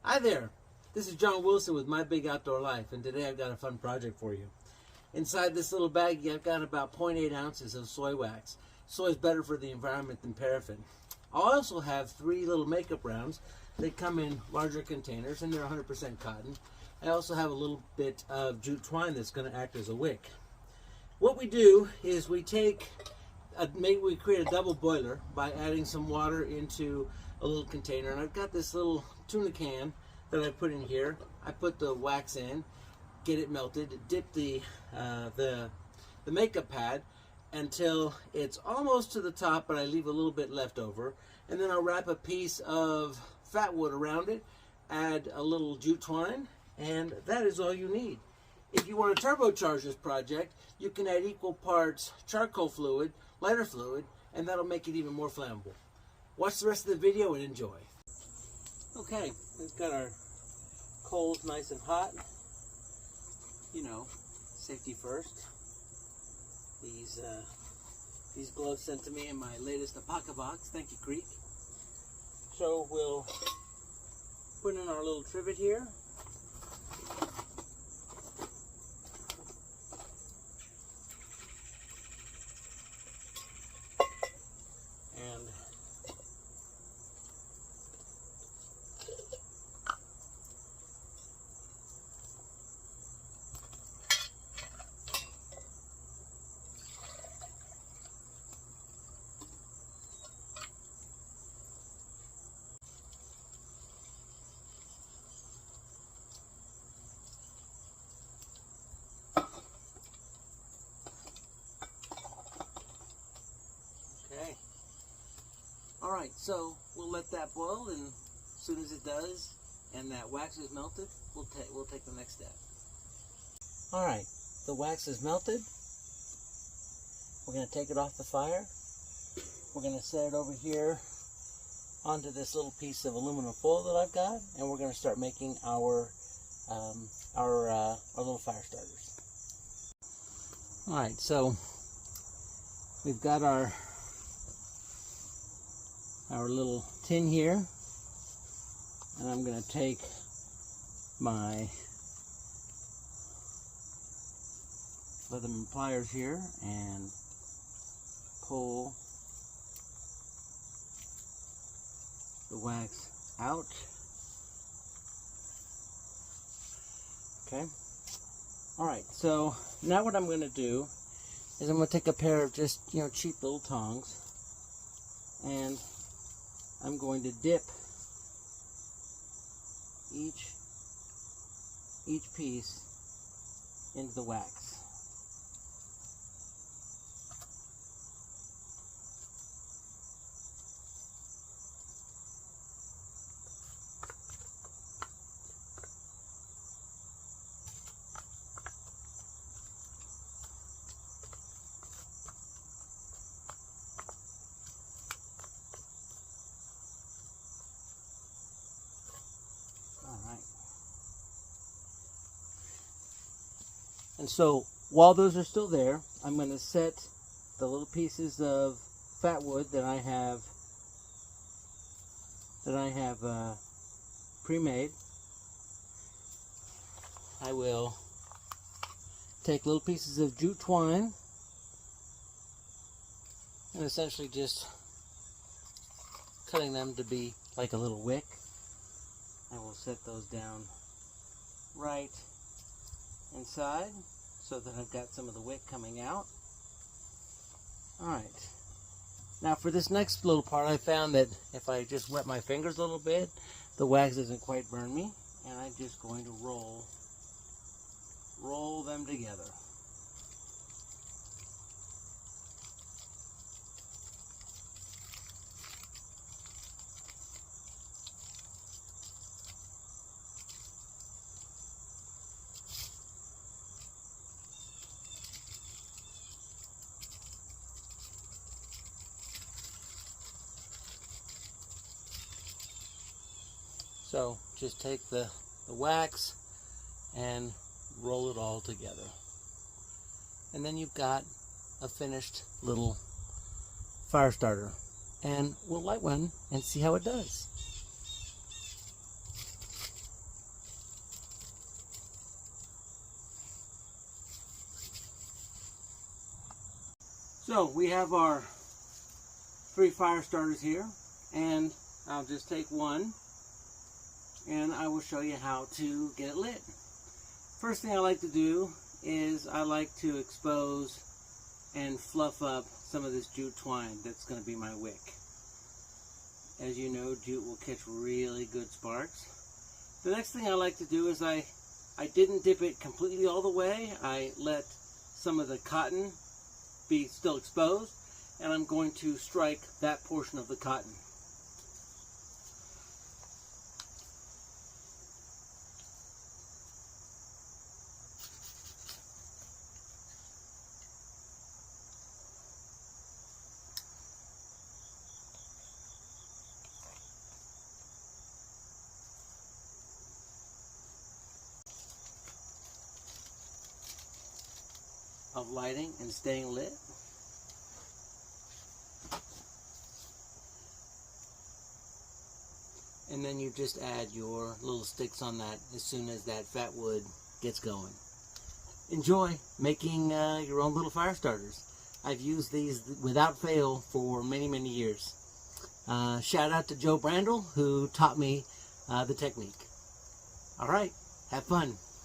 Hi there, this is John Wilson with My Big Outdoor Life, and today I've got a fun project for you. Inside this little baggie I've got about 0.8 ounces of soy wax. Soy is better for the environment than paraffin. I also have 3 little makeup rounds. They come in larger containers and they're 100% cotton. I also have a little bit of jute twine that's going to act as a wick. What we do is we create a double boiler by adding some water into a little container, and I've got this little tuna can that I put in here. I put the wax in, get it melted, dip the makeup pad until it's almost to the top, but I leave a little bit left over, and then I'll wrap a piece of fat wood around it, add a little jute twine, and that is all you need. If you want to turbocharge this project, you can add equal parts charcoal fluid, lighter fluid, and that'll make it even more flammable. Watch the rest of the video and enjoy. Okay, we've got our coals nice and hot. You know, safety first. These gloves sent to me in my latest Apaca box. Thank you, Creek. So we'll put in our little trivet here. Alright, so we'll let that boil, and as soon as it does and that wax is melted, we'll take the next step. Alright, the wax is melted. We're going to take it off the fire. We're going to set it over here onto this little piece of aluminum foil that I've got, and we're going to start making our little fire starters. Alright, so we've got our little tin here, and I'm going to take my Leatherman pliers here and pull the wax out. Okay. Alright, so now what I'm going to do is I'm going to take a pair of just, cheap little tongs, and I'm going to dip each piece into the wax. And so while those are still there, I'm going to set the little pieces of fat wood that I have pre-made. I will take little pieces of jute twine and essentially just cutting them to be like a little wick. I will set those down right inside so that I've got some of the wick coming out. Alright, now for this next little part, I found that if I just wet my fingers a little bit, the wax doesn't quite burn me, and I'm just going to roll them together. So just take the wax and roll it all together. And then you've got a finished little fire starter. And we'll light one and see how it does. So we have our 3 fire starters here, and I'll just take one and I will show you how to get it lit. First thing I like to do is I like to expose and fluff up some of this jute twine that's going to be my wick. As you know, jute will catch really good sparks. The next thing I like to do is I didn't dip it completely all the way. I let some of the cotton be still exposed, and I'm going to strike that portion of the cotton. Of lighting and staying lit. And then you just add your little sticks on that as soon as that fat wood gets going. Enjoy making your own little fire starters. I've used these without fail for many, many years. Shout out to Joe Brandel, who taught me the technique. All right, have fun.